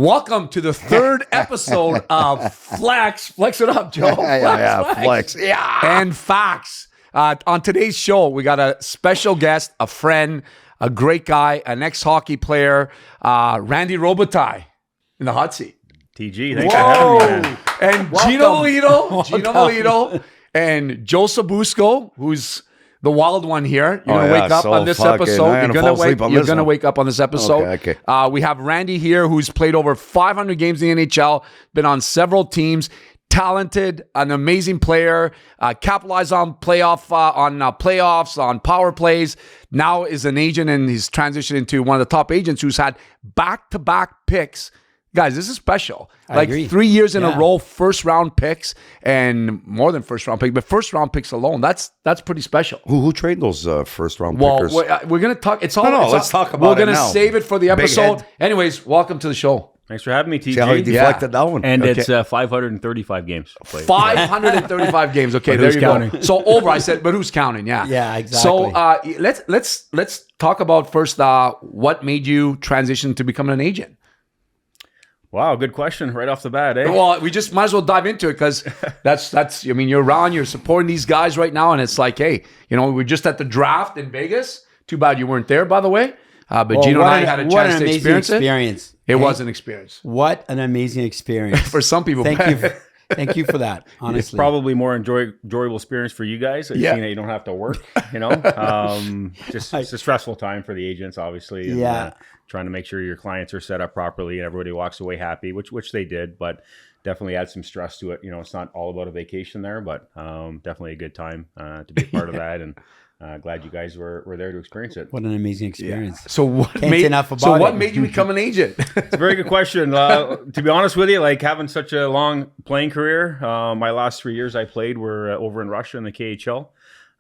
Welcome to the third episode of Flex. Flex it up, Joe. Flex. Yeah. And Facts. On today's show, we got a special guest, a friend, a great guy, an ex-hockey player, Randy Robitaille in the hot seat. TG, thanks for having me, man. And Gino Melito, and Joe Sabusco, who's the wild one here. You're going to wake up on this episode. You're going to wake up on this episode. Okay. We have Randy here, who's played over 500 games in the NHL, been on several teams, talented, an amazing player, capitalized on playoffs, on power plays. Now is an agent, and he's transitioned into one of the top agents who's had back-to-back picks. Guys, this is special. I agree. 3 years in a row, first-round picks, and more than first-round picks, but first-round picks alone. That's pretty special. Who traded those first-round pickers? Well, we're going to talk. Let's talk about it. We're going to save it for the episode. Anyways, welcome to the show. Thanks for having me, TG. See how he deflected that one? And it's 535 games played. 535 games. Okay, there you go. So over, I said, but who's counting? Yeah. Yeah, exactly. So let's talk about first what made you transition to becoming an agent. Wow, good question right off the bat, eh? Well, we just might as well dive into it because that's. I mean, you're around, you're supporting these guys right now, and it's like, hey, we're just at the draft in Vegas. Too bad you weren't there, by the way. But Gino and I had a chance to experience it. It was an experience. What an amazing experience for some people. Thank you for that. Honestly, it's probably more enjoyable experience for you guys. Seeing that you don't have to work. Just it's a stressful time for the agents, obviously. And, trying to make sure your clients are set up properly and everybody walks away happy, which they did, but definitely add some stress to it. It's not all about a vacation there, but definitely a good time to be a part of that. And glad you guys were there to experience it. What an amazing experience. Yeah. So what made you become an agent? It's a very good question. To be honest with you, like having such a long playing career, my last 3 years I played were over in Russia in the KHL.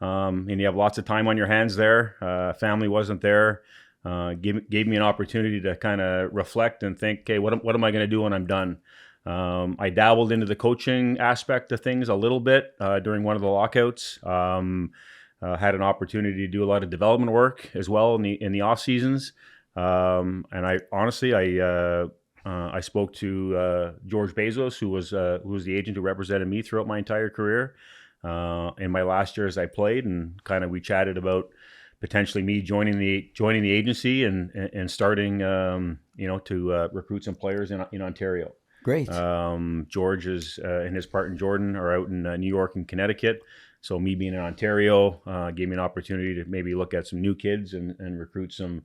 And you have lots of time on your hands there. Family wasn't there. Gave me an opportunity to kind of reflect and think, okay, what am I going to do when I'm done? I dabbled into the coaching aspect of things a little bit during one of the lockouts. Had an opportunity to do a lot of development work as well in the off seasons. And I honestly spoke to George Bezos, who was the agent who represented me throughout my entire career. In my last year as I played, and kind of we chatted about potentially me joining the agency and starting to recruit some players in Ontario. Great. George and his partner Jordan are out in New York and Connecticut. So me being in Ontario gave me an opportunity to maybe look at some new kids and recruit some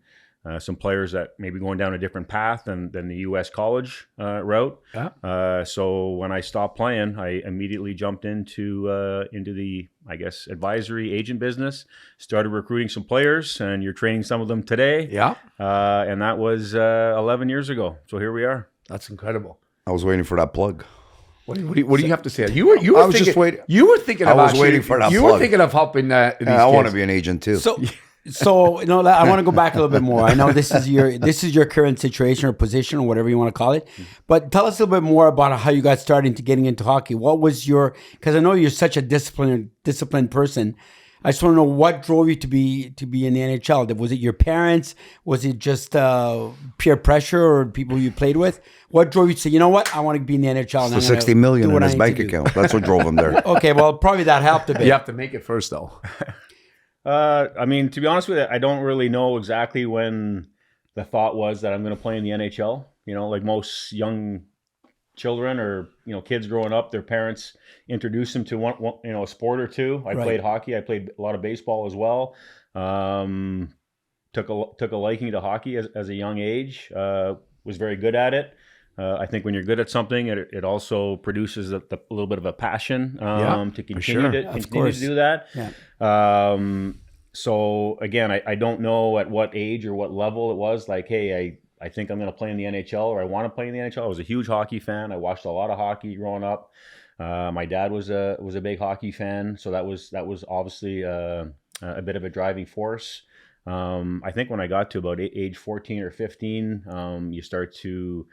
players that may be going down a different path than the U.S. college route. Yeah. So when I stopped playing, I immediately jumped into the, I guess, advisory agent business, started recruiting some players, and you're training some of them today. Yeah. And that was 11 years ago. So here we are. That's incredible. I was waiting for that plug. What do you have to say? You were just waiting. You were thinking of waiting for that. You were thinking of helping these kids. I want to be an agent too. So I want to go back a little bit more. I know this is your current situation or position or whatever you want to call it, but tell us a little bit more about how you got started into getting into hockey. What was because I know you're such a disciplined person. I just want to know what drove you to be in the NHL. Was it your parents? Was it just peer pressure or people you played with? What drove you to say, you know what, I want to be in the NHL? It's the 60 million in his bank account. That's what drove him there. Okay, well, probably that helped a bit. You have to make it first, though. I mean, to be honest with you, I don't really know exactly when the thought was that I'm going to play in the NHL. Like most young children or kids growing up, their parents introduce them to one a sport or two. I played hockey. I played a lot of baseball as well. Took a liking to hockey as a young age. Was very good at it. I think when you're good at something, it also produces a little bit of a passion to continue to do that. Yeah. So again, I don't know at what age or what level it was. Like, hey, I think I'm going to play in the NHL or I want to play in the NHL. I was a huge hockey fan. I watched a lot of hockey growing up. My dad was a big hockey fan, so that was obviously a bit of a driving force. I think when I got to about age 14 or 15, you start to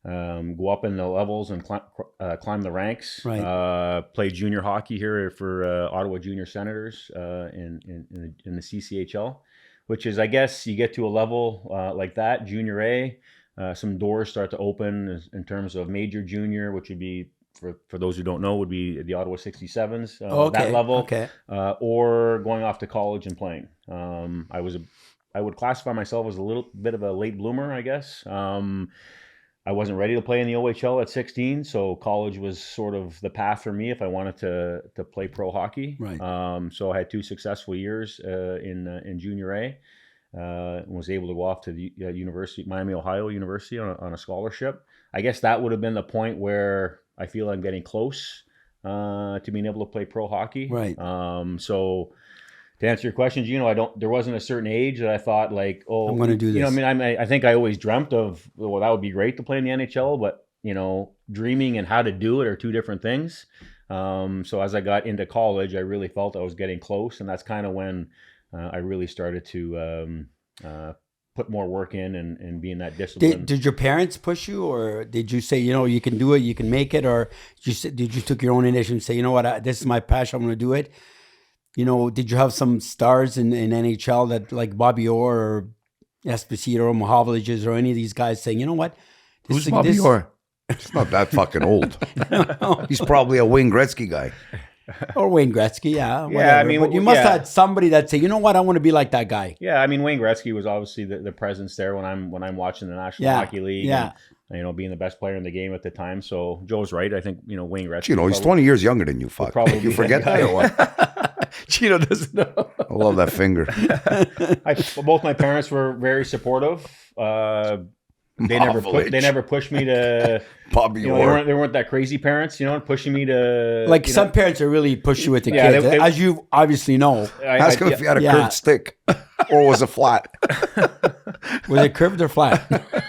go up in the levels and climb the ranks. Right. Played junior hockey here for Ottawa Junior Senators in the CCHL, which is, I guess, you get to a level like that, Junior A. some doors start to open in terms of major, junior, which would be, for those who don't know, would be the Ottawa 67s, that level, or going off to college and playing. I would classify myself as a little bit of a late bloomer, I guess. I wasn't ready to play in the OHL at 16, so college was sort of the path for me if I wanted to play pro hockey. Right. So I had 2 successful years in Junior A. Was able to go off to the Miami, Ohio University on a scholarship. I guess that would have been the point where I feel I'm getting close to being able to play pro hockey. Right. So to answer your question, there wasn't a certain age that I thought like, oh, I'm going to do this. I think I always dreamt of, well, that would be great to play in the NHL, but dreaming and how to do it are 2 different things. So as I got into college, I really felt I was getting close, and that's kind of when I really started to put more work in and be in that discipline. Did your parents push you, or did you say, you can do it, you can make it, or did you took your own initiative and say, you know what, this is my passion, I'm going to do it? Did you have some stars in NHL that like Bobby Orr or Esposito or Mahovliches or any of these guys saying, you know what? Who's Bobby Orr? He's not that fucking old. He's probably a Wayne Gretzky guy. Or Wayne Gretzky, yeah. Whatever. Yeah, but you must have had somebody that say, you know what, I want to be like that guy. Yeah, Wayne Gretzky was obviously the presence there when I'm watching the National Hockey League. Yeah. And, being the best player in the game at the time. So Joe's right. I think Wayne Gretzky. He's 20 years younger than you. Fuck. You forget that or what? Chino doesn't know. I love that finger. Both my parents were very supportive. They never pushed me to Bobby Orr. They weren't that crazy parents, pushing me to like some parents are really push you with the kids, as you obviously know. Ask him if you had a curved stick or was it flat. Was it curved or flat?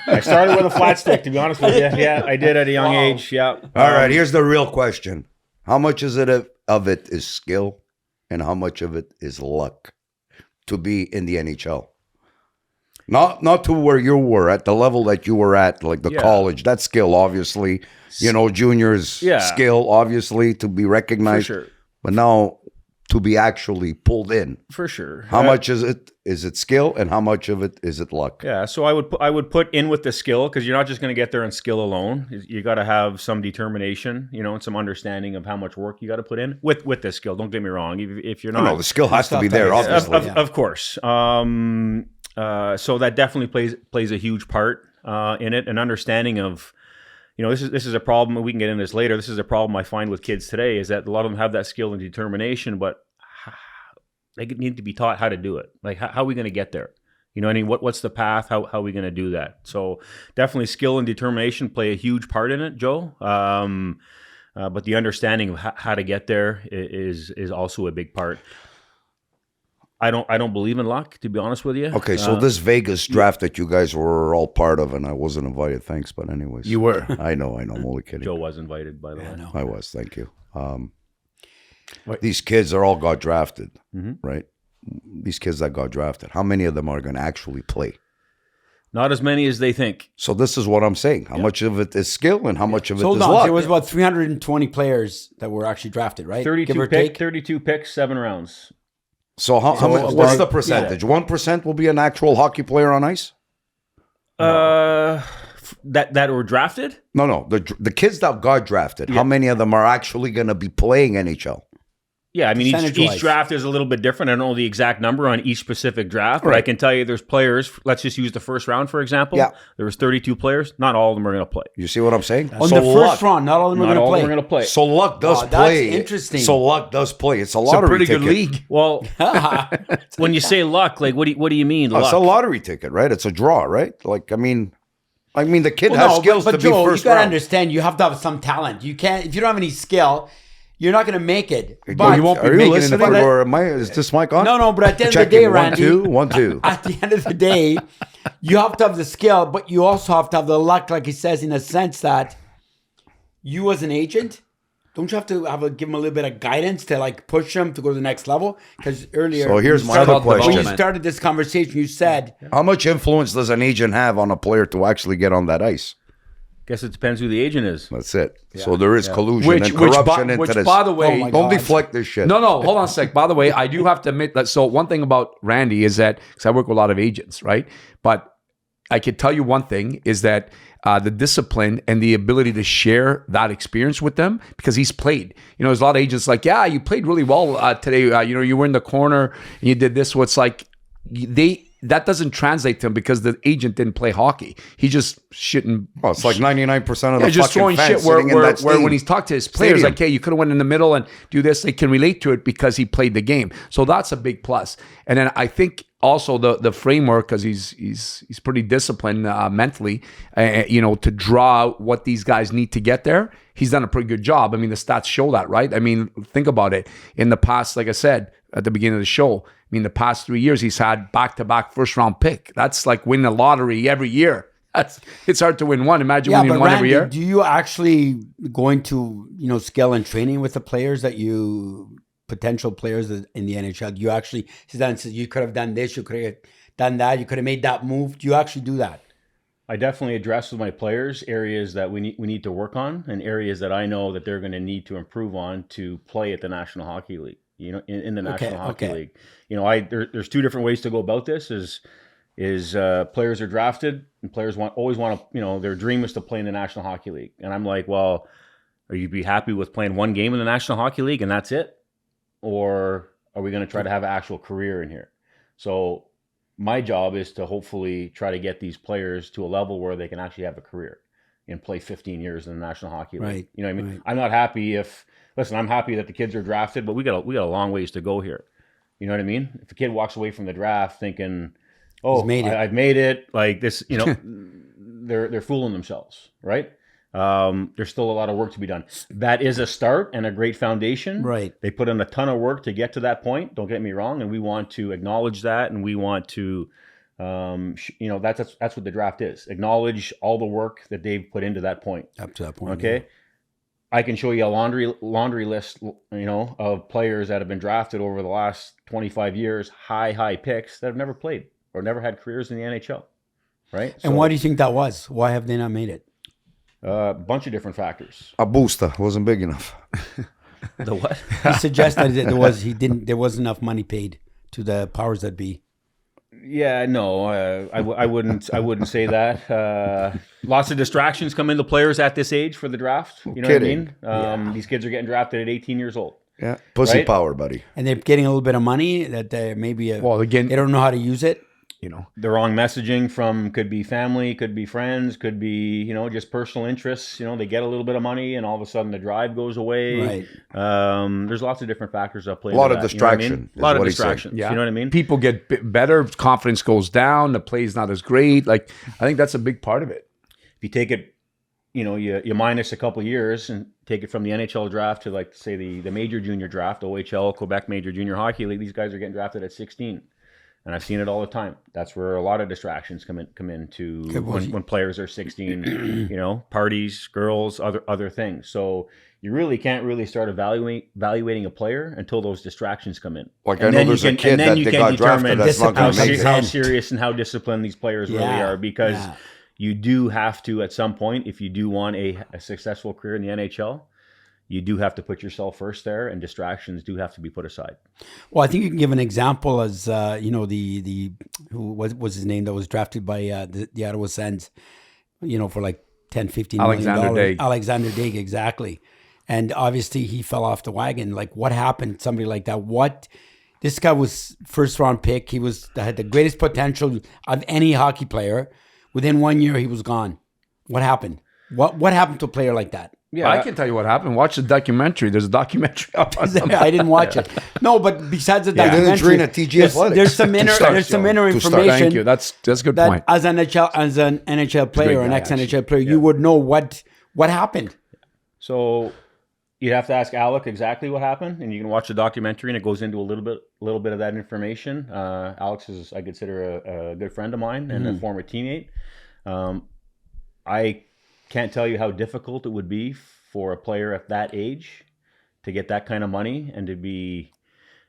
I started with a flat stick, to be honest with you. Yeah, I did at a young age. Yeah. All right, here's the real question: how much of it is skill, and how much of it is luck to be in the NHL? Not to where you were at the level that you were at, like the college. That's skill, obviously. Juniors skill, obviously, to be recognized. For sure. But now to be actually pulled in. For sure. How much is it? Is it skill, and how much of it is it luck? Yeah. So I would put in with the skill, because you're not just going to get there on skill alone. You got to have some determination, and some understanding of how much work you got to put in with the skill. Don't get me wrong. If you're not, no, the skill has to be there, obviously. Of course. So that definitely plays a huge part in it. An understanding of, this is a problem. We can get into this later. This is a problem I find with kids today, is that a lot of them have that skill and determination, but they need to be taught how to do it. Like, how are we going to get there? What's the path? How are we going to do that? So definitely skill and determination play a huge part in it, Joe. But the understanding of how to get there is also a big part. I don't believe in luck, to be honest with you. Okay, so this Vegas draft that you guys were all part of, and I wasn't invited. Thanks, but anyways, you were. I know. I'm only kidding. Joe was invited, by the way. I was. Thank you. These kids are all got drafted, right? These kids that got drafted. How many of them are going to actually play? Not as many as they think. So this is what I'm saying. How much of it is skill, and how much of it is luck? So there was about 320 players that were actually drafted, right? 32 picks, 7 rounds. So what's the percentage? 1% will be an actual hockey player on ice? That were drafted? No. The kids that got drafted, how many of them are actually going to be playing NHL? Yeah, each draft is a little bit different. I don't know the exact number on each specific draft, but I can tell you there's players. Let's just use the first round, for example. Yeah. There was 32 players. Not all of them are going to play. You see what I'm saying? On the first round, not all of them are going to play. So luck does play. That's interesting. So luck does play. It's a lottery ticket. It's a pretty good league. Well, when you say luck, like what do you mean? Luck? It's a lottery ticket, right? It's a draw, right? Like, I mean, the kid has skills to be Joe, first you got to round. understand, you have to have some talent. You can't, if you don't have any skill, you're not going to make it. But you won't be making it. Is this mic on? No, but at the end of the day, Randy. 1 2. At the end of the day, you have to have the skill, but you also have to have the luck, like he says, in a sense that you as an agent, don't you have to give them a little bit of guidance to like push them to go to the next level? Because earlier, so here's my other question. When you started this conversation, you said, how much influence does an agent have on a player to actually get on that ice? Guess it depends who the agent is. That's it. Yeah. So there is collusion and corruption into this. By the way, don't deflect this shit. No, hold on a sec. By the way, I do have to admit that. So one thing about Randy is that, because I work with a lot of agents, right? But I could tell you one thing is that the discipline and the ability to share that experience with them, because he's played. There's a lot of agents like, yeah, you played really well today. You were in the corner and you did this. So it's like that doesn't translate to him because the agent didn't play hockey. He just shitting. Well, it's like 99% of the just fucking throwing fans shit sitting in that where when he's talked to his players, stadium. like, hey, you could have went in the middle and do this. They can relate to it because he played the game. So that's a big plus. And then I think also the framework, because he's pretty disciplined mentally, to draw out what these guys need to get there. He's done a pretty good job. I mean, the stats show that, right? I mean, think about it. In the past, like I said at the beginning of the show, the past 3 years, he's had back-to-back first-round pick. That's like winning a lottery every year. It's hard to win one. Imagine winning one Randy, every year. do you actually go into skill and training with the players potential players in the NHL? Do you actually sit down and say, you could have done this, you could have done that, you could have made that move? Do you actually do that? I definitely address with my players areas that we need to work on, and areas that I know that they're going to need to improve on to play at the National Hockey League. In the National Hockey League. There's two different ways to go about this. Is players are drafted and players always want to, their dream is to play in the National Hockey League. And I'm like, well, are you be happy with playing one game in the National Hockey League and that's it? Or are we going to try to have an actual career in here? So my job is to hopefully try to get these players to a level where they can actually have a career and play 15 years in the National Hockey League. Right. You know what I mean? Right. I'm not happy I'm happy that the kids are drafted, but we got a long ways to go here. You know what I mean? If a kid walks away from the draft thinking, "Oh, I've made it," like this, they're fooling themselves, right? There's still a lot of work to be done. That is a start and a great foundation. Right. They put in a ton of work to get to that point. Don't get me wrong, and we want to acknowledge that, and we want to, that's what the draft is. Acknowledge all the work that they've put into that point. Up to that point. Okay. Yeah. I can show you a laundry list, of players that have been drafted over the last 25 years, high picks that have never played or never had careers in the NHL, right? And why do you think that was? Why have they not made it? A bunch of different factors. A booster wasn't big enough. The what? He suggested that there wasn't enough money paid to the powers that be. Yeah, no, I wouldn't say that. Lots of distractions come into players at this age for the draft. You know Kidding. what I mean? These kids are getting drafted at 18 years old. Yeah, pussy Right? power, buddy. And they're getting a little bit of money that they maybe again, they don't know how to use it. The wrong messaging from could be family, could be friends, could be, just personal interests. They get a little bit of money and all of a sudden the drive goes away. Right. There's lots of different factors that play A lot into of that, you know what I mean? distraction A lot is of what he's saying. distractions. You know what I mean? People get better, confidence goes down, the play's not as great. Like, I think that's a big part of it. If you take it, you minus a couple of years and take it from the NHL draft to, like, say the major junior draft, OHL, Quebec Major Junior Hockey League, these guys are getting drafted at 16. And I've seen it all the time. That's where a lot of distractions come into when players are 16, parties, girls, other things. So you really can't really start evaluating a player until those distractions come in. Like, I know there's a kid that they got drafted that's not going to make it. How serious and how disciplined these players really are, because you do have to, at some point, if you do want a successful career in the NHL, you do have to put yourself first there, and distractions do have to be put aside. Well, I think you can give an example as the who was his name that was drafted by the Ottawa Sens, for like 10, 15 Alexander million. Daig. Alexander Daig, exactly. And obviously he fell off the wagon. Like, what happened? Somebody like that. This guy was first round pick. He had the greatest potential of any hockey player. Within 1 year, he was gone. What happened? What happened to a player like that? Yeah, I can tell you what happened. Watch the documentary. There's a documentary up on I didn't watch it. No, but besides the documentary, Didn't train at TG Athletics. there's some inner information. Thank you. That's a good that point. as an NHL player, an ex-NHL player, you would know what happened. So you'd have to ask Alec exactly what happened, and you can watch the documentary, and it goes into a little bit of that information. Alex is, I consider, a good friend of mine and a former teammate. I can't tell you how difficult it would be for a player at that age to get that kind of money and to be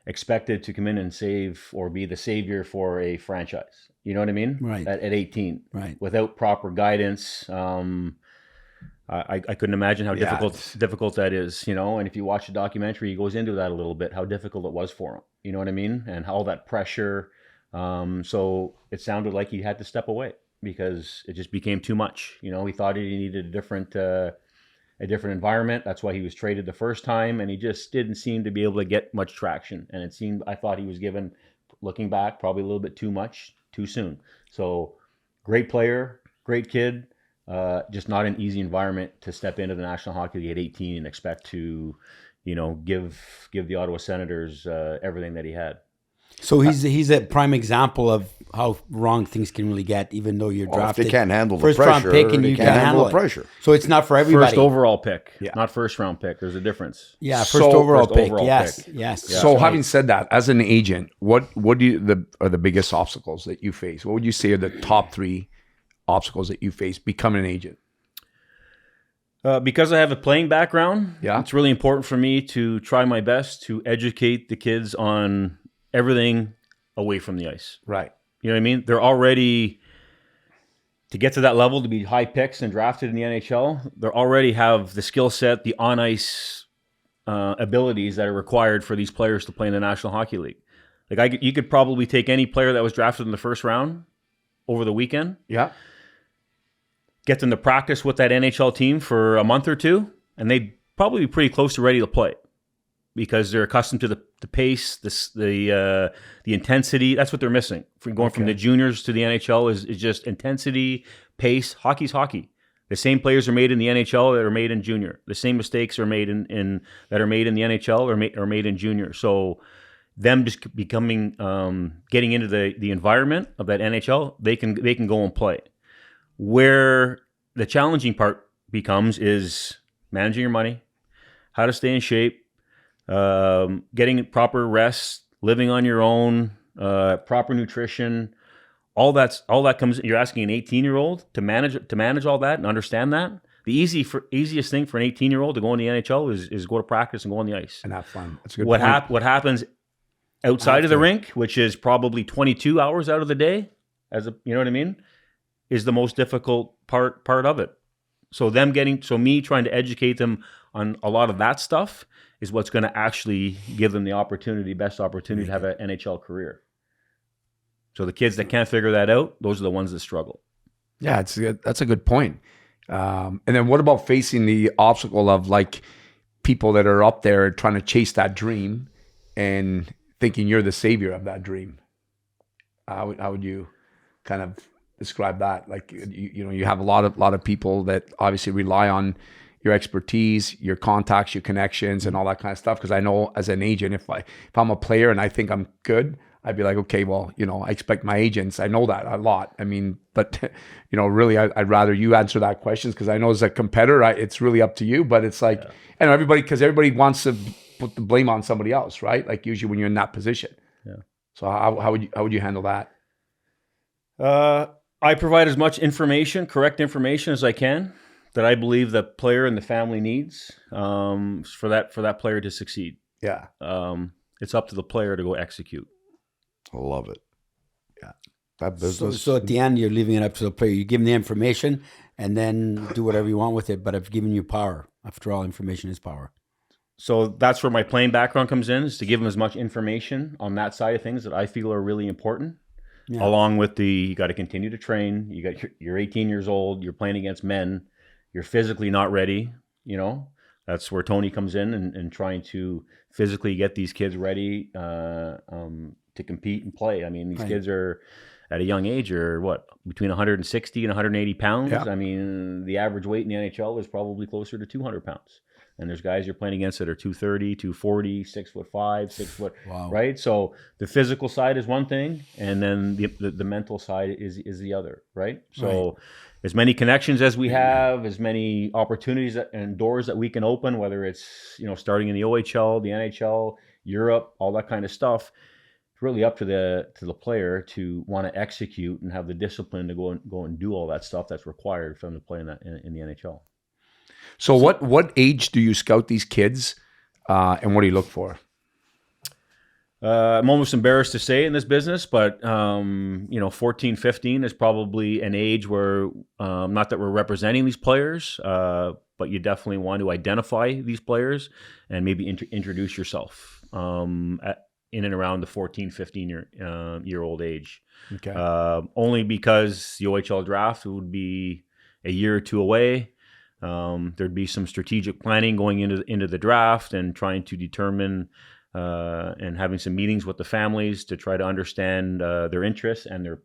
expected to come in and save or be the savior for a franchise. You know what I mean? Right. At 18. Right. Without proper guidance. I couldn't imagine how difficult that is, and if you watch the documentary, he goes into that a little bit, how difficult it was for him. You know what I mean? And all that pressure. So it sounded like he had to step away. because it just became too much. You know, he thought he needed a different environment. That's why he was traded the first time, and he just didn't seem to be able to get much traction. And it seemed, I thought he was given, looking back, probably a little bit too much too soon. So great player, great kid, just not an easy environment to step into the National Hockey League at 18 and expect to, you know, give the Ottawa Senators everything that he had. So he's a prime example of how wrong things can really get, even though you're drafted. If they can't handle the first pressure, round pick and they you can't handle the it. pressure. So it's not for everybody. First overall pick, Yeah. not first round pick. There's a difference. Yeah, first So- overall First pick. overall Yes, pick. yes. So Right. having said that, as an agent, what do you are the biggest obstacles that you face? What would you say are the top 3 obstacles that you face becoming an agent? Because I have a playing background, Yeah. it's really important for me to try my best to educate the kids on everything away from the ice. Right. You know what I mean? They're already, to get to that level, to be high picks and drafted in the NHL, they already have the skill set, the on-ice abilities that are required for these players to play in the National Hockey League. Like you could probably take any player that was drafted in the first round over the weekend, Yeah. get them to practice with that NHL team for a month or two, and they'd probably be pretty close to ready to play because they're accustomed to the pace, the intensity. That's what they're missing. From going from the juniors to the NHL is just intensity, pace. Hockey's hockey. The same players are made in the NHL that are made in junior. The same mistakes are made in that are made in the NHL are made in junior. So them just becoming getting into the environment of that NHL, they can go and play. Where the challenging part becomes is managing your money, how to stay in shape, getting proper rest, living on your own, proper nutrition. All that comes. You're asking an 18-year-old to manage all that and understand that. The easiest thing for an 18-year-old to go in the NHL is go to practice and go on the ice And have fun. That's a good what point. what happens outside of the rink, which is probably 22 hours out of the day, you know what I mean, is the most difficult part of it. So me trying to educate them on a lot of that stuff is what's going to actually give them the best opportunity to have an NHL career. So the kids that can't figure that out, those are the ones that struggle. Yeah, that's a good point. And then what about facing the obstacle of like people that are up there trying to chase that dream and thinking you're the savior of that dream? How would you kind of describe that? Like you have a lot of people that obviously rely on your expertise, your contacts, your connections, and all that kind of stuff. Because I know as an agent, if I'm a player and I think I'm good, I'd be like, okay, well, I expect my agents. I know that a lot. I mean, but really, I'd rather you answer that question because I know as a competitor, it's really up to you. But it's like, and everybody wants to put the blame on somebody else, right? Like usually when you're in that position. Yeah. So how would you handle that? I provide as much correct information as I can that I believe the player and the family needs for that player to succeed. Yeah. It's up to the player to go execute. I love it. Yeah. That business. So at the end, you're leaving it up to the player. You give them the information and then do whatever you want with it. But I've given you power. After all, information is power. So that's where my playing background comes in, is to give them as much information on that side of things that I feel are really important. Yeah. Along with you got to continue to train. You're 18 years old. You're playing against men. You're physically not ready. That's where Tony comes in and trying to physically get these kids ready to compete and play. I mean, these kids are at a young age are between 160 and 180 pounds. Yeah. I mean, the average weight in the NHL is probably closer to 200 pounds. And there's guys you're playing against that are 230, 240, 6'5", 6 foot, wow. Right? So the physical side is one thing, and then the mental side is the other, right? So as many connections as we have, as many opportunities and doors that we can open, whether it's starting in the OHL, the NHL, Europe, all that kind of stuff, it's really up to the player to want to execute and have the discipline to go and do all that stuff that's required for them to play in the NHL. So what age do you scout these kids, and what do you look for? I'm almost embarrassed to say in this business, but 14, 15 is probably an age where, not that we're representing these players, but you definitely want to identify these players and maybe introduce yourself. in and around the 14, 15 year old age. Okay. Only because the OHL draft would be a year or two away. There'd be some strategic planning going into the draft and trying to determine and having some meetings with the families to try to understand their interests and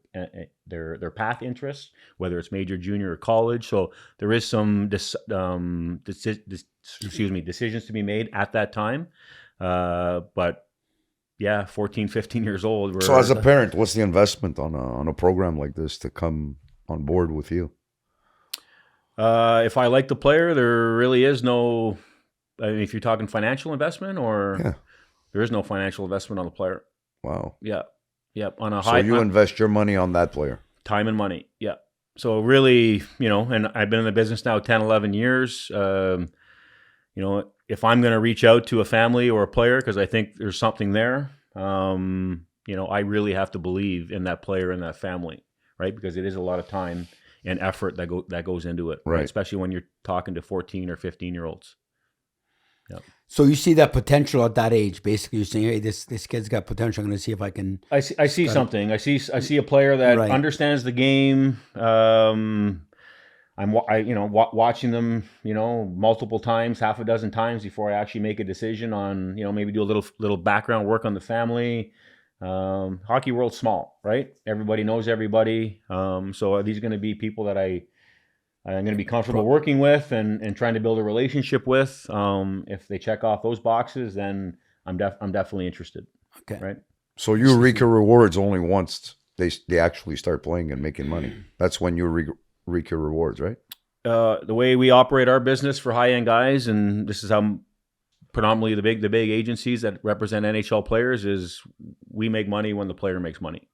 their path interests, whether it's major, junior, or college. So there is some decisions to be made at that time. But yeah, 14, 15 years old. So as a parent, what's the investment on a program like this to come on board with you? If I like the player, there really is no. I mean, if you're talking financial investment, or there is no financial investment on the player. Wow. Yeah. On a So high. you invest your money on that player. Time and money. Yeah. So really, and I've been in the business now 10, 11 years. If I'm going to reach out to a family or a player because I think there's something there, I really have to believe in that player and that family, right? Because it is a lot of time and effort that goes into it, right? Especially when you're talking to 14 or 15-year-olds. Yeah. So you see that potential at that age. Basically, you're saying, "Hey, this kid's got potential. I'm going to see if I can." I see something. I see a player that understands the game. I'm watching them, multiple times, half a dozen times before I actually make a decision on, maybe do a little background work on the family. Hockey world's small, right? Everybody knows everybody. So are these going to be people that I'm going to be comfortable working with and trying to build a relationship with? If they check off those boxes, then I'm definitely interested. Okay. Right. So you reap your rewards only once they actually start playing and making money. That's when you reap your rewards, right? The way we operate our business for high-end guys, and this is how predominantly the big agencies that represent NHL players, is we make money when the player makes money.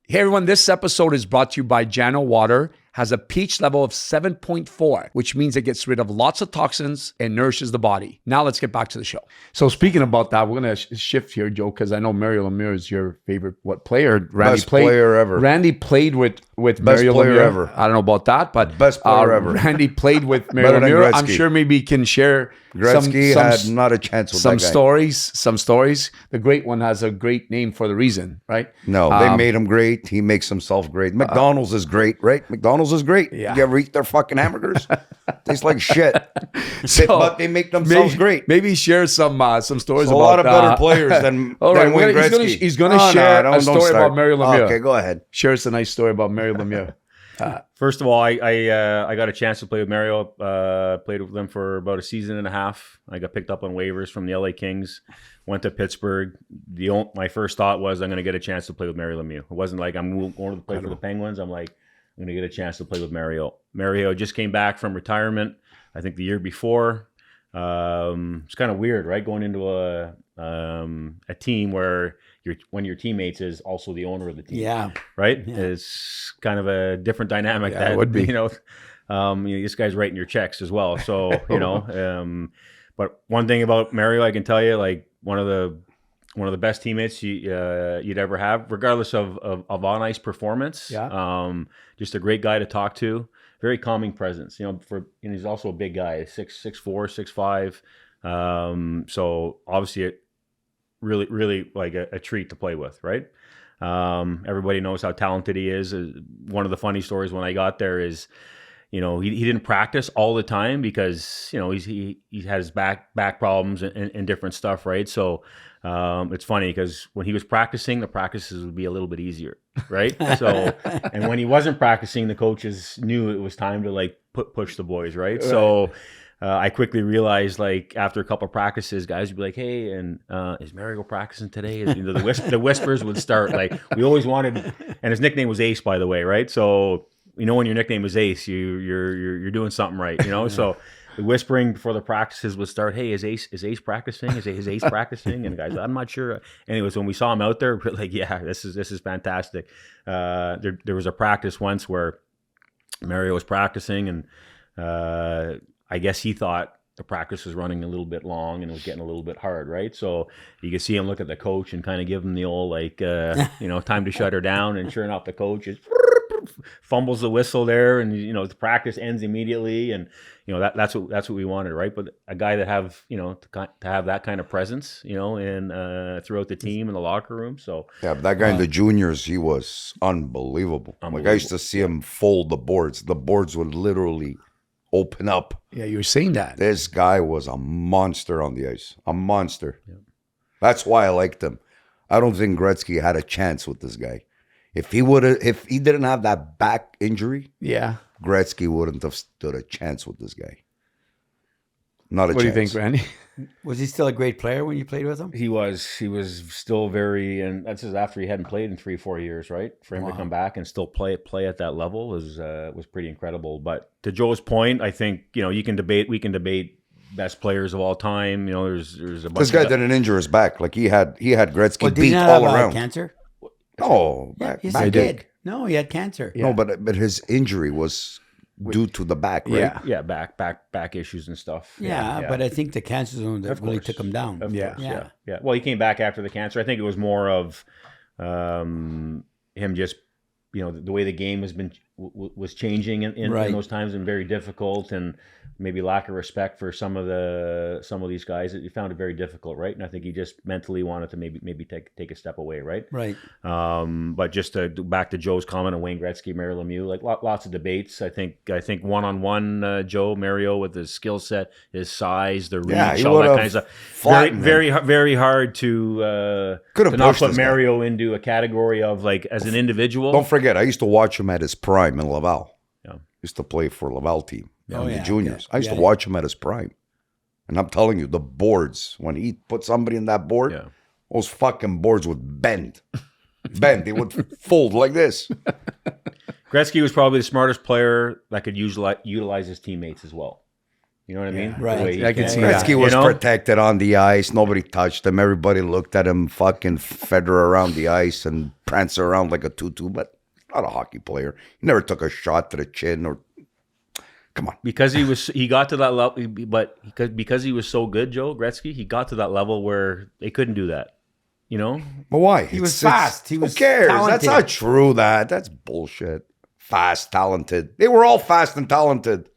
Hey everyone, this episode is brought to you by Jano Water. Has a pH level of 7.4, which means it gets rid of lots of toxins and nourishes the body. Now let's get back to the show. So speaking about that, we're going to shift here, Joe, because I know Mario Lemieux is your favorite player. Best player ever. Randy played with Mario player Lemieux. ever. I don't know about that, but Best player ever. Randy played with Mario Better than Lemieux. Gretzky. I'm sure maybe he can share Gretzky had not a chance with some that guy. Some stories. The great one has a great name for the reason, right? No, they made him great. He makes himself great. McDonald's is great, right? McDonald's is great. Yeah. You ever eat their fucking hamburgers? Tastes like shit. But they make themselves great. Maybe share some stories So about a lot of better players than all right, Wayne Gretzky. he's going to share a story about Mario Lemieux. Okay, go ahead. Share us a nice story about Mario Lemieux. First of all, I got a chance to play with Mario. Played with them for about a season and a half. I got picked up on waivers from the LA Kings. Went to Pittsburgh. My first thought was I'm going to get a chance to play with Mario Lemieux. It wasn't like I'm going to play for the Penguins. I'm like, I'm going to get a chance to play with Mario. Mario just came back from retirement, I think the year before. It's kind of weird, right? Going into a team where one of your teammates is also the owner of the team. Yeah. Right? Yeah. It's kind of a different dynamic. Yeah, it would be. This guy's writing your checks as well. So, but one thing about Mario, I can tell you, like one of the best teammates you'd ever have, regardless of on ice performance. Yeah. Just a great guy to talk to. Very calming presence. He's also a big guy, 6'4", 6'5". So obviously, it really like a treat to play with, right? Everybody knows how talented he is. One of the funny stories when I got there is, he didn't practice all the time because he has back problems and different stuff, right? So it's funny because when he was practicing, the practices would be a little bit easier, right? So and when he wasn't practicing, the coaches knew it was time to like push the boys, right? So I quickly realized, like after a couple of practices, guys would be like, "Hey, and is Mario practicing today?" The whispers would start. Like we always wanted, and his nickname was Ace, by the way, right? So when your nickname is Ace, you're doing something right, So the whispering before the practices would start. Hey, is Ace practicing? Is Ace practicing? And guys, I'm not sure. Anyways, when we saw him out there, we're like, yeah, this is fantastic. There was a practice once where Mario was practicing, and I guess he thought the practice was running a little bit long and it was getting a little bit hard, right? So you could see him look at the coach and kind of give him the old time to shut her down. And sure enough, the coach is fumbles the whistle there, and the practice ends immediately, and that's what we wanted, right? But a guy that have to have that kind of presence, in throughout the team in the locker room. So Yeah, but that guy in the juniors, he was unbelievable. Like I used to see him fold the boards. The boards would literally open up. Yeah, you were saying that. This guy was a monster on the ice. A monster. Yeah. That's why I liked him. I don't think Gretzky had a chance with this guy. If he didn't have that back injury, Yeah. Gretzky wouldn't have stood a chance with this guy. Not a What chance. do you think, Randy? Was he still a great player when you played with him? he was still very, and that's just after he hadn't played in 3-4 years, right? For him to come back and still play at that level was pretty incredible. But to Joe's point, I think we can debate best players of all time. There's a bunch. This guy didn't injure his back. Like he had Gretzky Well, did beat he not all have around. cancer? No, Yeah, back, he's back a ache. kid. No, he had cancer. No, but his injury was due to the back, right? Yeah. back issues and stuff. Yeah, but I think the cancer zone that really took him down. Of Yeah. course, yeah. Well, he came back after the cancer. I think it was more of him just the way the game was changing in those times, and very difficult, and maybe lack of respect for some of these guys that he found it very difficult, right? And I think he just mentally wanted to maybe take a step away, right? Right. But just back to Joe's comment on Wayne Gretzky, Mario Lemieux, like lots of debates. I think one-on-one, Joe Mario with his skill set, his size, the reach, he all that would've kind of stuff. flattened Very, very hard to Could've not pushed put this guy. Mario into a category of like as an individual. Don't forget, I used to watch him at his prime in Laval. Yeah. Used to play for Laval team in the yeah, juniors. yeah. I used to Yeah. watch him at his prime. And I'm telling you, the boards, when he put somebody in that board, Yeah. those fucking boards would bend. They would fold like this. Gretzky was probably the smartest player that could utilize his teammates as well. You know what I mean? right. The way he I can can- see that. Gretzky was You know? protected on the ice. Nobody touched him. Everybody looked at him fucking feather around the ice and prance around like a tutu, but not a hockey player. He never took a shot to the chin or... Come on. Because he got to that level, but because he was so good, Joe Gretzky, he got to that level where they couldn't do that. But why? He was fast. He was who cares? talented. That's not true. That's bullshit. Fast, talented. They were all fast and talented.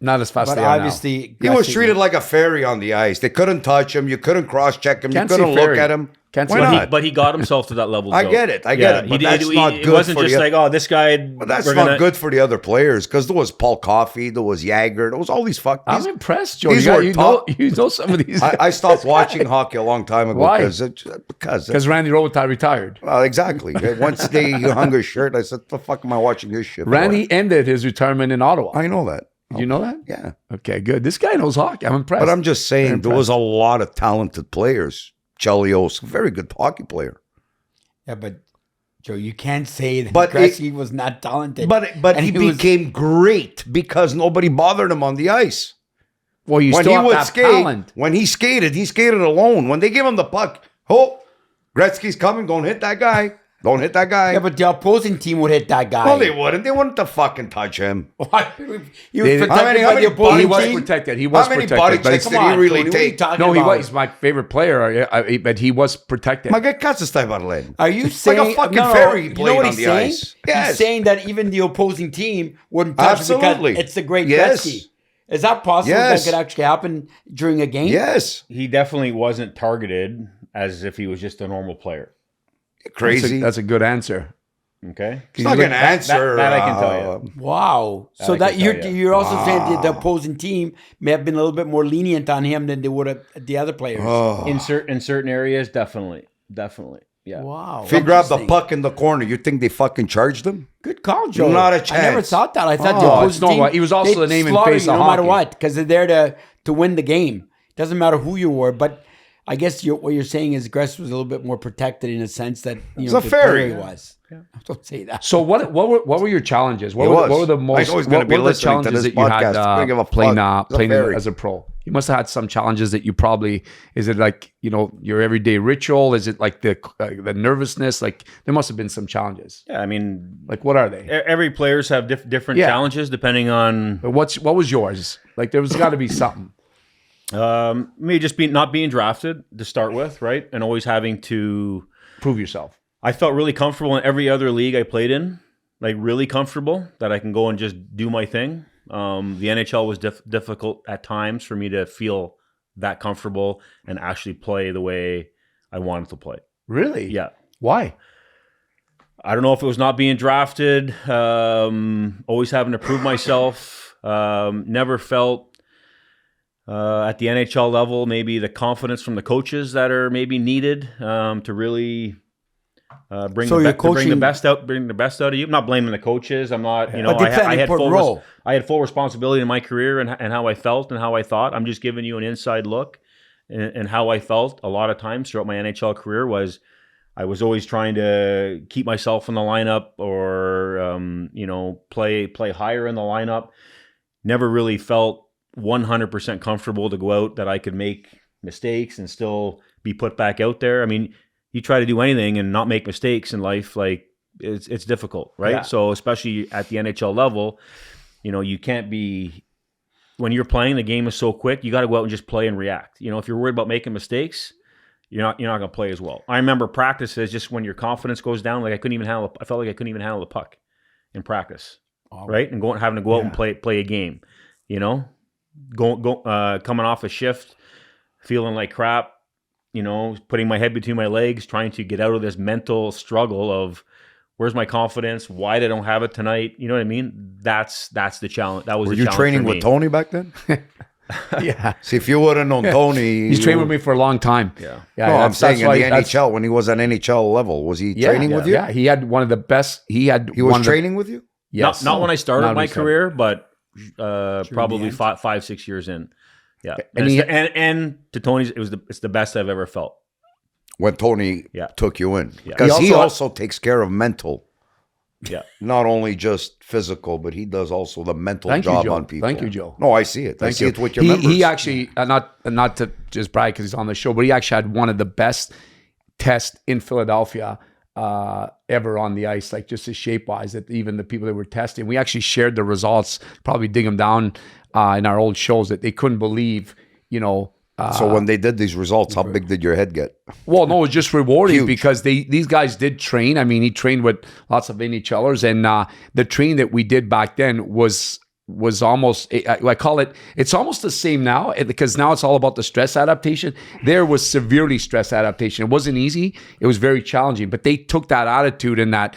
Not as fast as But they are now. obviously, He was Gretzky- treated like a fairy on the ice. They couldn't touch him. You couldn't cross-check him. Can't you couldn't say look fairy. at him. Can't Why say- not? But he got himself to that level. I Joe. get it. I get it. But that's not It good wasn't for just the- like, oh, this guy. But that's we're not gonna- good for the other players because there was Paul Coffey, there was Jagger, there was all these fuck. I'm these- impressed, Joe. these You, got, were you, top- know, you know some of these. I stopped watching hockey a long time ago Why? because Randy Robitaille retired. well, exactly. Once he hung his shirt, I said, "The fuck am I watching this shit?" for?" Randy ended his retirement in Ottawa. I know that. You know that? Yeah, Okay, good. This guy knows hockey. I'm impressed. but I'm just saying there was a lot of talented players. Chelios, very good hockey player. Yeah, but Joe, you can't say that But Gretzky was not talented. But And he was- became great because nobody bothered him on the ice. well, you When still he have would that skate, talent. when he skated alone. When they give him the puck, oh, Gretzky's coming, don't hit that guy. Don't hit that guy. yeah, but the opposing team would hit that guy. well, they wouldn't. They wouldn't have fucking touch him. What? He was They- protected How many by the body opposing He was team. protected. He was How many protected. body but checks it's- did he really Tony, what are you take? talking No, he about? was. He's my favorite player, but he was protected. Maar kijk, kast is tijd maar alleen. Are you Like saying a fucking no, fairy you know played what on he's the saying? ice. Yes. He's saying that even the opposing team wouldn't touch him Absolutely. because it's the great Yes. Gretzky. Is that possible? Yes. That could actually happen during a game? Yes. He definitely wasn't targeted as if he was just a normal player. Crazy. That's a good answer. Okay. It's not an answer. that I can tell you. Wow. So I that can you're tell you. you're also saying that the opposing team may have been a little bit more lenient on him than they would have the other players. Oh. In certain areas, definitely. Yeah. Wow. If he grabbed the Interesting. puck in the corner, you think they fucking charged him? Good call, Joe. Not a I never chance. thought that. I thought Oh, the opposing it's normal. team, He was also they'd the name and slaughter face you of no matter hockey. what, because they're there to win the game. Doesn't matter who you were, but I guess what you're saying is Gress was a little bit more protected in a sense that He's know a the fairy. player he was. Don't say that. So what were your challenges? What He were, was. what were the I most know he's gonna what be were the listening to challenges this that you had podcast. Couldn't give a playing fuck. He's a playing fairy. as a pro? You must have had some challenges that you probably is it like your everyday ritual? Is it like the nervousness? Like there must have been some challenges. Yeah, I mean, Like what are they? every players have different Yeah. challenges depending on But what was yours? Like there was got to be something. me just not being drafted to start with, right? And always having to. Prove yourself. I felt really comfortable in every other league I played in. like really comfortable that I can go and just do my thing. The NHL was difficult at times for me to feel that comfortable and actually play the way I wanted to play. Really? Yeah. Why? I don't know if it was not being drafted, always having to prove myself, never felt at the NHL level maybe the confidence from the coaches that are maybe needed to really bring the best out of you. I'm not blaming the coaches. I'm not, I had full responsibility in my career and how I felt and how I thought. I'm just giving you an inside look and how I felt a lot of times throughout my NHL career was I was always trying to keep myself in the lineup or, play higher in the lineup. Never really felt 100% comfortable to go out that I could make mistakes and still be put back out there. I mean, you try to do anything and not make mistakes in life, like it's difficult, right? Yeah. So especially at the NHL level, you can't be, when you're playing, the game is so quick, you got to go out and just play and react. If you're worried about making mistakes, you're not going to play as well. I remember practices, just when your confidence goes down, like I felt like I couldn't even handle the puck in practice, right? And having to go out and play a game, coming off a shift, feeling like crap, putting my head between my legs, trying to get out of this mental struggle of where's my confidence? Why they don't have it tonight? You know what I mean? That's the challenge. That was Were the you challenge training for me. with Tony back then? Yeah. See, if you would have known Tony, He's trained with me for a long time. Yeah. No, I'm saying in the that's- NHL when he was at NHL level, was he training with you? Yeah, he had one of the best. He was training with you. Yes. Not when I started Not my when he started. career, but probably end. 5-6 years in. Yeah. And And to Tony's, it's the best I've ever felt. When Tony Yeah. took you in, Yeah. because he He also takes care of mental, Yeah. not only just physical, but he does also the mental Thank you, job Joe. on people. Thank you, Joe. No, I see it. I see it with your members. He actually, not to just brag because he's on the show, but he actually had one of the best tests in Philadelphia ever on the ice, like just his shape wise, that even the people that were testing, we actually shared the results, probably dig them down in our old shows, that they couldn't believe, So when they did these results, how big did your head get? well, no, it was just rewarding Huge. because these guys did train. I mean, he trained with lots of NHLers, and the training that we did back then was almost, I call it, it's almost the same now because now it's all about the stress adaptation. There was severely stress adaptation. It wasn't easy. It was very challenging, but they took that attitude and that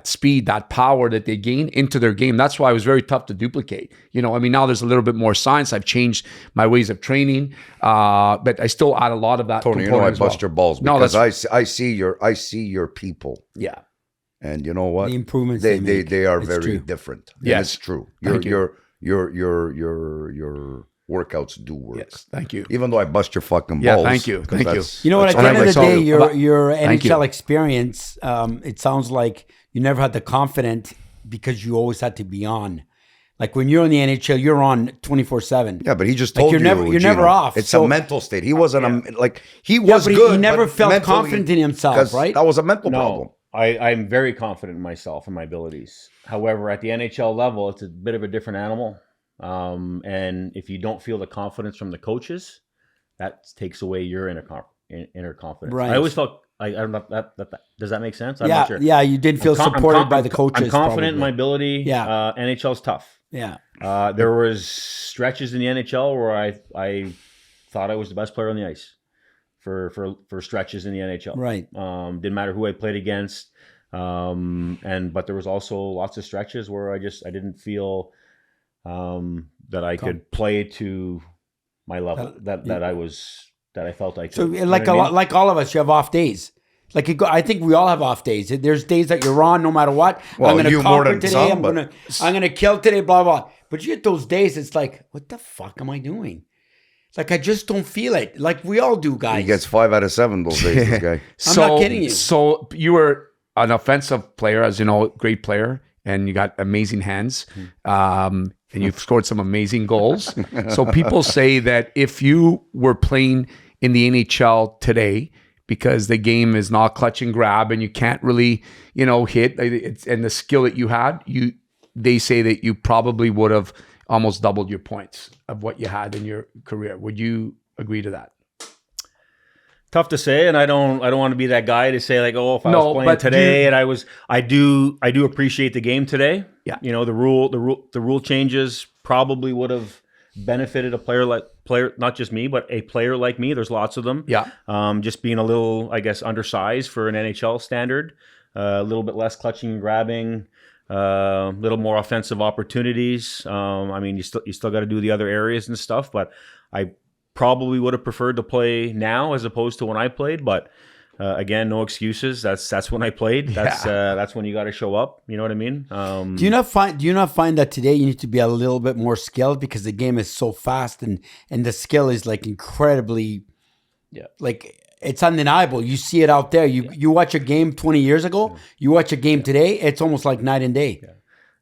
speed, that power that they gained into their game. That's why it was very tough to duplicate. Now there's a little bit more science. I've changed my ways of training, but I still add a lot of that. Tony, I component as bust well. your balls No, because that's I see your people, yeah. and you know what? The improvements they they make. they are It's very true. different. And Yes. it's true. Thank you. Your workouts do work. Yes, thank you. Even though I bust your fucking Yeah, balls. thank you. 'cause Thank you. that's- You know what? that's At the end of the I day, myself- your Thank NHL you. experience, it sounds like you never had the confidence because you always had to be on. Like when you're in the NHL, you're on 24/7. Yeah, but he just Like, told you're you never- you're Gino, never off. It's So- a mental state. He wasn't he Yeah, was but good. he never but felt mentally- confident in himself, 'cause right? That was a mental No, problem. I'm very confident in myself and my abilities. However, at the NHL level, it's a bit of a different animal. And if you don't feel the confidence from the coaches, that takes away your inner confidence. Right. I always felt, I don't know, that does that make sense? I'm not sure. Yeah, you didn't feel supported by the coaches. I'm confident in my probably. ability. Yeah. NHL's tough. Yeah. There was stretches in the NHL where I thought I was the best player on the ice for stretches in the NHL. Right. Didn't matter who I played against. But there was also lots of stretches where I didn't feel that I could play to my level that I felt I could. So You know like what I mean? like all of us, you have off days. I think we all have off days. There's days that you're on no matter what. Well, I'm going you to more conquer than today. some, I'm going to kill today. Blah blah. But you get those days. It's like, what the fuck am I doing? It's like I just don't feel it. Like we all do, guys. He gets 5 out of 7 those days. This guy. I'm not kidding you. So you were an offensive player, as you know, great player, and you got amazing hands, and you've scored some amazing goals. So people say that if you were playing in the NHL today, because the game is not clutch and grab, and you can't really, hit, and the skill that you had, they say that you probably would have almost doubled your points of what you had in your career. Would you agree to that? Tough to say, and I don't want to be that guy to say like, oh, if I No, was playing but today and I do appreciate the game today. Yeah. You know, the rule changes probably would have benefited a player, not just me, but a player like me. There's lots of them. Yeah. Just being a little, I guess, undersized for an NHL standard, a little bit less clutching and grabbing, a little more offensive opportunities. I mean, you still got to do the other areas and stuff, but I probably would have preferred to play now as opposed to when I played. But again, no excuses. That's when I played. That's when you got to show up. You know what I mean? Do you not find that today you need to be a little bit more skilled because the game is so fast and the skill is like incredibly, like it's undeniable. You see it out there. You watch a game 20 years ago, you watch a game today, it's almost like night and day. Yeah.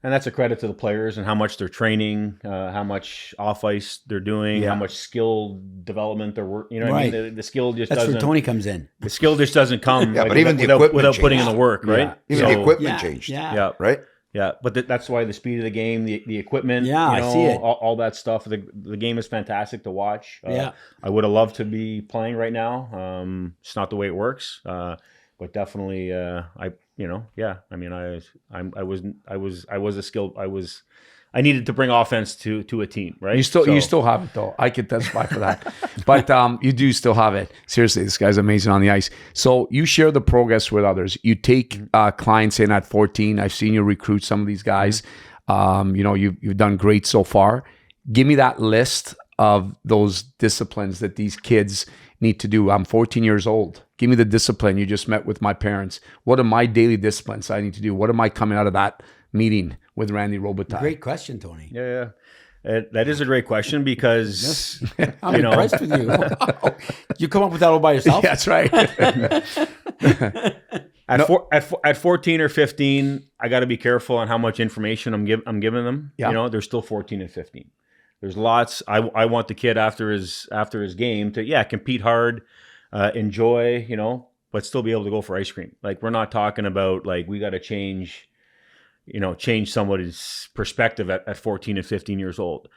And that's a credit to the players and how much they're training, how much off ice they're doing, how much skill development they're working. You know what I mean? The skill just That's doesn't. where Tony comes in. The skill just doesn't come but even the without equipment putting in changed. the work, right? Even the equipment changed. Yeah. Right? Yeah, but that's why the speed of the game, the equipment, Yeah, I see it. all that stuff. The game is fantastic to watch. I would have loved to be playing right now. It's not the way it works, but definitely, I mean, I was a skilled. I needed to bring offense to a team, right? You still have it though. I could testify for that. But you do still have it. Seriously, this guy's amazing on the ice. So you share the progress with others. You take clients in at 14. I've seen you recruit some of these guys. You've done great so far. Give me that list of those disciplines that these kids need to do. I'm 14 years old. Give me the discipline. You just met with my parents. What are my daily disciplines I need to do? What am I coming out of that meeting with Randy Robitaille? Great question, Tony. Yeah. That is a great question because I'm impressed with you. You come up with that all by yourself? Yeah, that's right. At 14 or 15, I got to be careful on how much information I'm giving them. Yeah. You know, they're still 14 and 15. There's lots. I want the kid after his game to compete hard, enjoy, but still be able to go for ice cream. Like we're not talking about like we got to change somebody's perspective at 14 and 15 years old.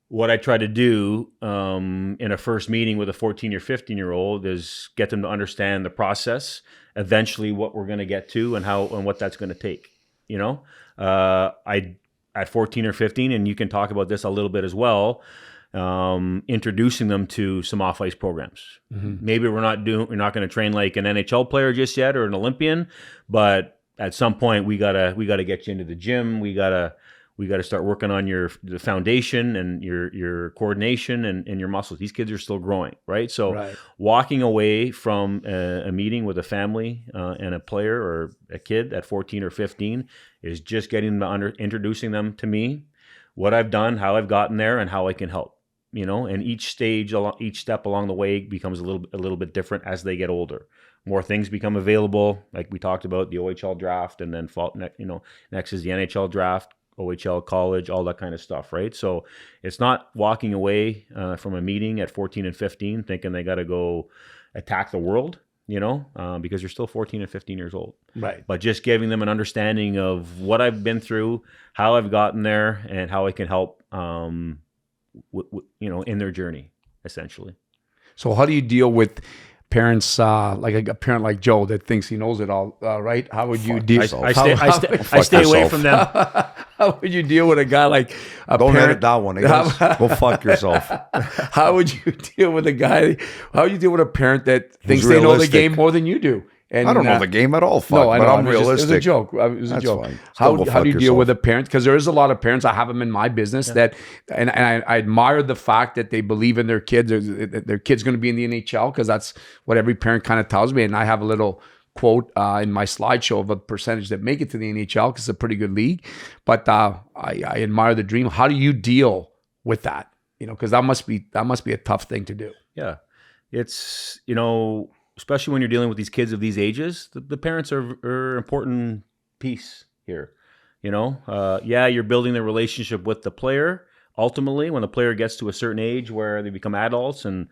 What I try to do in a first meeting with a 14 or 15 year old is get them to understand the process, eventually what we're going to get to and what that's going to take. At 14 or 15, and you can talk about this a little bit as well, introducing them to some off-ice programs. Mm-hmm. Maybe we're not going to train like an NHL player just yet or an Olympian, but at some point we gotta get you into the gym. We gotta start working on the foundation and your coordination and your muscles. These kids are still growing, right? So walking away from a meeting with a family and a player or a kid at 14 or 15 is just getting them introducing them to me, what I've done, how I've gotten there, and how I can help. And each step along the way becomes a little bit different as they get older. More things become available, like we talked about the OHL draft, and then next is the NHL draft, OHL college, all that kind of stuff, right? So it's not walking away from a meeting at 14 and 15 thinking they got to go attack the world, because you're still 14 and 15 years old. Right. But just giving them an understanding of what I've been through, how I've gotten there, and how I can help, in their journey, essentially. So how do you deal with parents, like a parent like Joe that thinks he knows it all, right? How would you deal? I stay away from them. How would you deal with a guy like a Don't parent? edit that one. Go fuck yourself. How would you deal with a guy? How would you deal with a parent that thinks they know the realistic. game more than you do? And I don't know the game at all. Fuck, no, I know. but I'm It was realistic. a joke. It was a That's joke. fine. How Still go do you fuck deal with yourself. a parent? Because there is a lot of parents. I have them in my business I admire the fact that they believe in their kids. Their kid's going to be in the NHL because that's what every parent kind of tells me. And I have a little quote in my slideshow of a percentage that make it to the NHL because it's a pretty good league. But I admire the dream. How do you deal with that? Because that must be a tough thing to do. Yeah, it's especially when you're dealing with these kids of these ages, the parents are an important piece here. You're building the relationship with the player. Ultimately, when the player gets to a certain age where they become adults and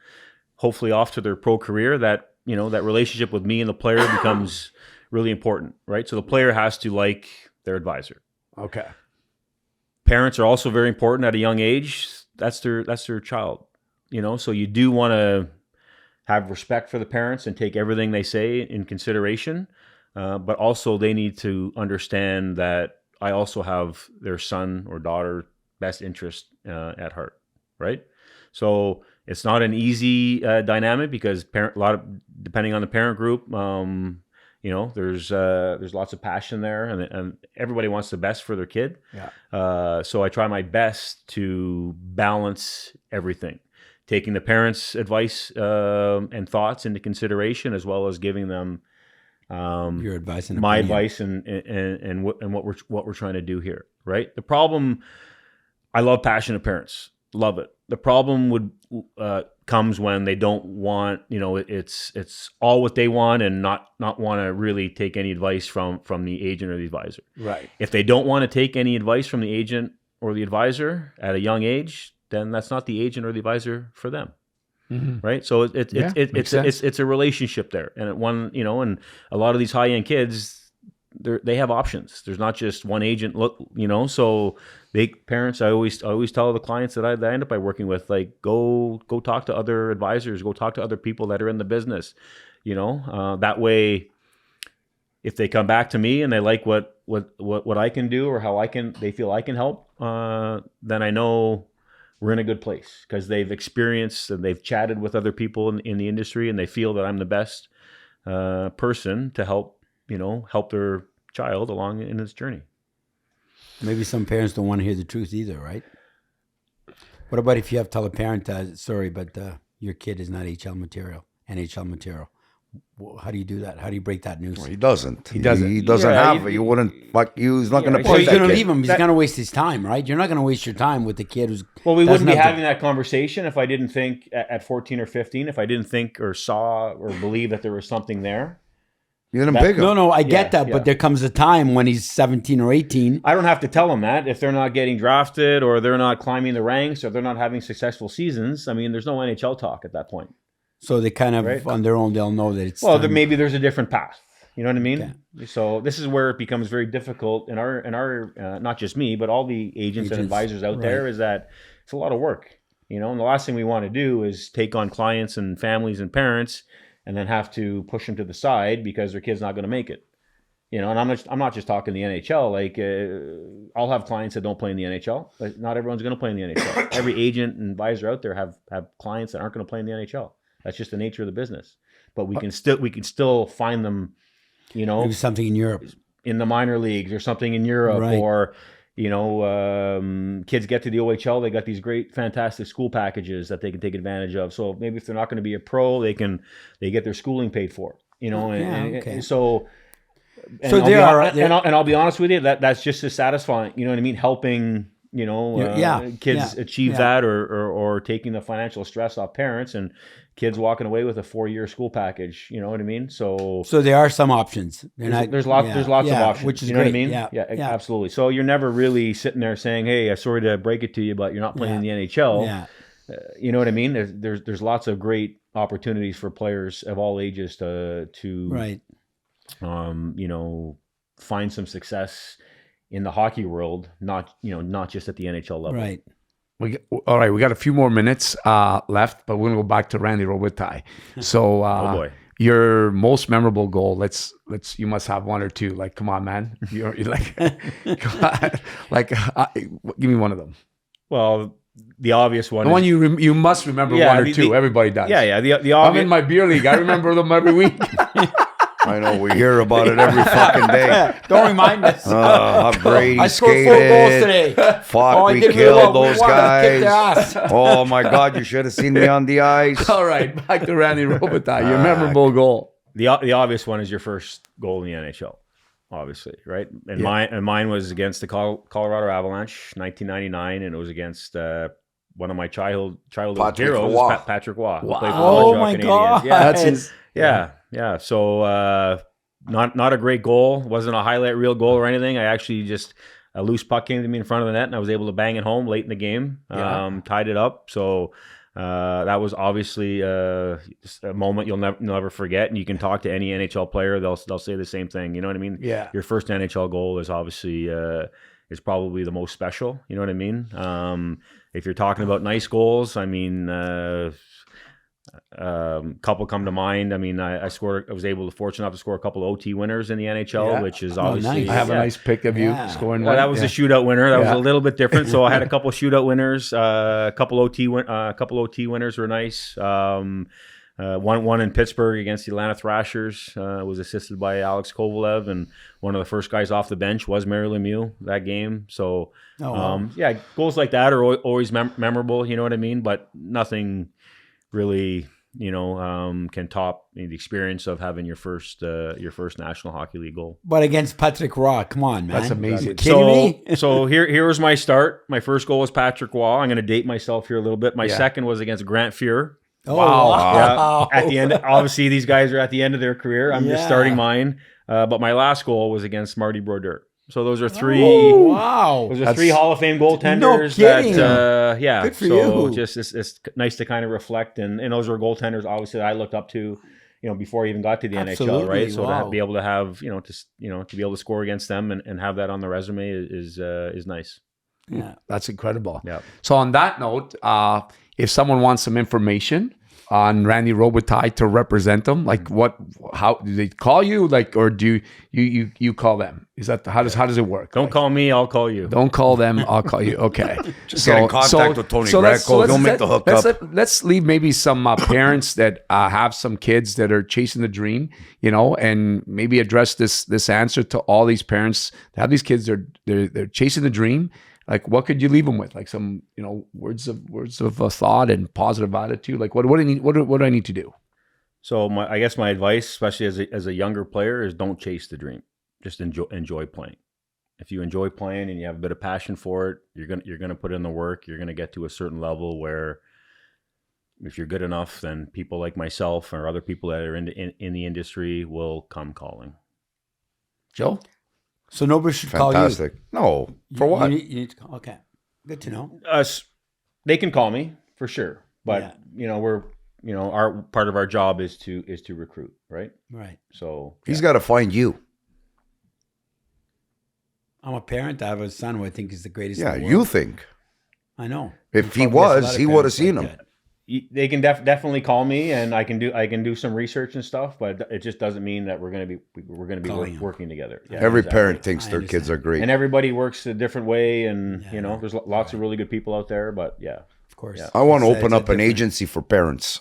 hopefully off to their pro career, that relationship with me and the player becomes really important, right? So the player has to like their advisor. Okay. Parents are also very important at a young age. That's their child, so you do want to have respect for the parents and take everything they say in consideration. But also they need to understand that I also have their son or daughter best interest at heart, right? So it's not an easy dynamic because depending on the parent group, there's lots of passion there, and everybody wants the best for their kid. Yeah. So I try my best to balance everything, taking the parents' advice and thoughts into consideration, as well as giving them Your advice and my opinion. advice and what we're trying to do here. Right. The problem, I love passionate parents, love it. The problem comes when they don't want, it's all what they want and not want to really take any advice from the agent or the advisor. Right. If they don't want to take any advice from the agent or the advisor at a young age, then that's not the agent or the advisor for them. Mm-hmm. Right. So it's a relationship there. And and a lot of these high end kids, they have options. There's not just one agent, so parents, I always tell the clients that I end up by working with, like, go talk to other advisors, go talk to other people that are in the business, that way, if they come back to me and they like what I can do or how they feel I can help, then I know we're in a good place because they've experienced and they've chatted with other people in the industry and they feel that I'm the best person to help their child along in its journey. Maybe some parents don't want to hear the truth either, right? What about if you have to tell a parent, sorry, but your kid is not NHL material? How do you do that? How do you break that news? Well, he doesn't. He doesn't. have it. You wouldn't. He's not going to So play he's that going to kid. leave him. He's going to waste his time, right? You're not going to waste your time with the kid who's. Well, we doesn't wouldn't be have having that conversation if I didn't think at 14 or 15, if I didn't think or saw or believe that there was something there. You didn't pick him. No, I get that, yeah. but there comes a time when he's 17 or 18. I don't have to tell them that if they're not getting drafted or they're not climbing the ranks or they're not having successful seasons. I mean, there's no NHL talk at that point. So they kind of, Right. on their own, they'll know that it's. Well, time. maybe there's a different path. You know what I mean? Okay. So this is where it becomes very difficult in our not just me, but all the agents and advisors out there, is that it's a lot of work. And the last thing we want to do is take on clients and families and parents and then have to push them to the side because their kid's not going to make it. And I'm not just talking the NHL. Like I'll have clients that don't play in the NHL. But not everyone's going to play in the NHL. Every agent and advisor out there have clients that aren't going to play in the NHL. That's just the nature of the business. But we can still find them, Maybe something in Europe. in the minor leagues or something in Europe, Right. or kids get to the OHL, they got these great, fantastic school packages that they can take advantage of. So maybe if they're not going to be a pro, they get their schooling paid for. Okay. So I'll be honest with you, that's just as satisfying. You know what I mean? Helping kids achieve that, or taking the financial stress off parents and kids walking away with a 4-year school package. You know what I mean? So there are some options. there's lots of options. Which is you know great. what I mean? Yeah, Absolutely. So you're never really sitting there saying, "Hey, I'm sorry to break it to you, but you're not playing in the NHL." Yeah. You know what I mean? There's lots of great opportunities for players of all ages to Right. find some success in the hockey world, not just at the NHL level. Right. All right, we got a few more minutes left, but we're gonna go back to Randy Robitaille. So, Oh boy. your most memorable goal. Let's. You must have one or two. Like, come on, man. You're like, give me one of them. Well, the obvious one. The one you must remember one or two. Everybody does. Yeah. The I'm obvious. in my beer league. I remember them every week. I know, we hear about it every fucking day. Don't remind us. How Brady I scored skated. 4 goals today. Fuck, we did killed well. We those wanted to kick their guys. ass. Oh my God, you should have seen me on the ice. All right, back to Randy Robitaille. Your memorable goal. The obvious one is your first goal in the NHL, obviously, right? And mine was against the Colorado Avalanche, 1999, and it was against one of my childhood Patrick heroes, Roy. Patrick Roy. who Wow. played for the Oh Montreal my Canadiens. God. Yeah, That's his. yeah. So not a great goal. Wasn't a highlight reel goal or anything. I actually just a loose puck came to me in front of the net, and I was able to bang it home late in the game. Tied it up. So. That was obviously just a moment you'll never forget, and you can talk to any NHL player; they'll say the same thing. You know what I mean? Yeah. Your first NHL goal is obviously is probably the most special. You know what I mean? If you're talking about nice goals, I mean, Couple come to mind. I mean, I was fortunate enough to score a couple of OT winners in the NHL, Yeah. which is Oh, obviously. nice. I have a nice pic of you Yeah. scoring Well, one. that was Yeah. a shootout winner. That was Yeah. a little bit different. So I had a couple of shootout winners. A couple OT winners were nice. One in Pittsburgh against the Atlanta Thrashers was assisted by Alex Kovalev, and one of the first guys off the bench was Mary Lemieux that game. So, Oh, wow. yeah, goals like that are always memorable. You know what I mean? But nothing really, can top the experience of having your first National Hockey League goal. But against Patrick Roy, come on, man. That's amazing. You kidding me? So here was my start. My first goal was Patrick Roy. I'm going to date myself here a little bit. My Yeah. second was against Grant Fuhr. Oh, Wow. Yeah, at the end, obviously these guys are at the end of their career. I'm just Yeah. starting mine. But my last goal was against Marty Brodeur. So those are three. Oh, wow. Those are three Hall of Fame goaltenders. No kidding. Yeah. Good for so you. just it's nice to kind of reflect, and those were goaltenders obviously that I looked up to, before I even got to the NHL, Absolutely, right? So wow. to be able to have, to be able to score against them and have that on the resume is nice. Yeah. That's incredible. Yeah. So on that note, if someone wants some information on Randy Robitaille to represent them, like how do they call you? Like, or do you call them? Is that how does it work? Don't call me, I'll call you. Don't call them. I'll call you. Okay. Just get in contact with Tony Greco. He'll make the hookup. Let's leave maybe some parents that have some kids that are chasing the dream, and maybe address this answer to all these parents that have these kids. They're chasing the dream. Like, what could you leave them with? Like some, words of a thought and positive attitude. Like, what do I need? What do I need to do? So I guess my advice, especially as a younger player, is don't chase the dream. Just enjoy playing. If you enjoy playing and you have a bit of passion for it, you're gonna put in the work. You're gonna get to a certain level where, if you're good enough, then people like myself or other people that are in the industry will come calling. Joe? So nobody should call you. Fantastic. No, for what? You need to call. Okay. Good to know. They can call me for sure, but Yeah. we're our part of our job is to recruit, right? Right. So He's got to find you. I'm a parent. I have a son who I think is the greatest in Yeah, the world. you think. I know. If he Probably has a lot was, of he would have parents seen like him. that. they can definitely call me, and I can do some research and stuff, but it just doesn't mean that we're going to be Calling him. working together. Yeah, Every exactly. parent thinks I their kids are great. And everybody works a different way, and Yeah, there's lots of really good people out there, but yeah. Of course. Yeah. I want to It's open a up an different- agency for parents.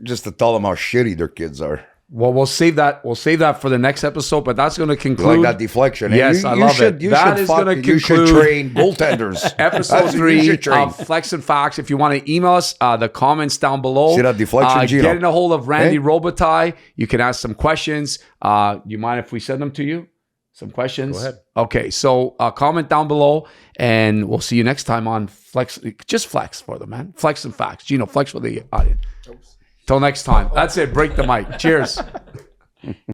Just to tell them how shitty their kids are. Well, we'll save that. We'll save that for the next episode. But that's going to You conclude like that deflection? Yes, I love it. That is gonna You should conclude train goaltenders. episode That's what you 3 should train. of Flex and Facts. If you want to email us, the comments down below. See that deflection, Gino? Getting a hold of Randy Eh? Robitaille. You can ask some questions. You mind if we send them to you? Some questions? Go ahead. Okay, so comment down below, and we'll see you next time on Flex. Just Flex for them, man. Flex and Facts. Gino, Flex for the audience. Till next time. That's it. Break the mic. Cheers.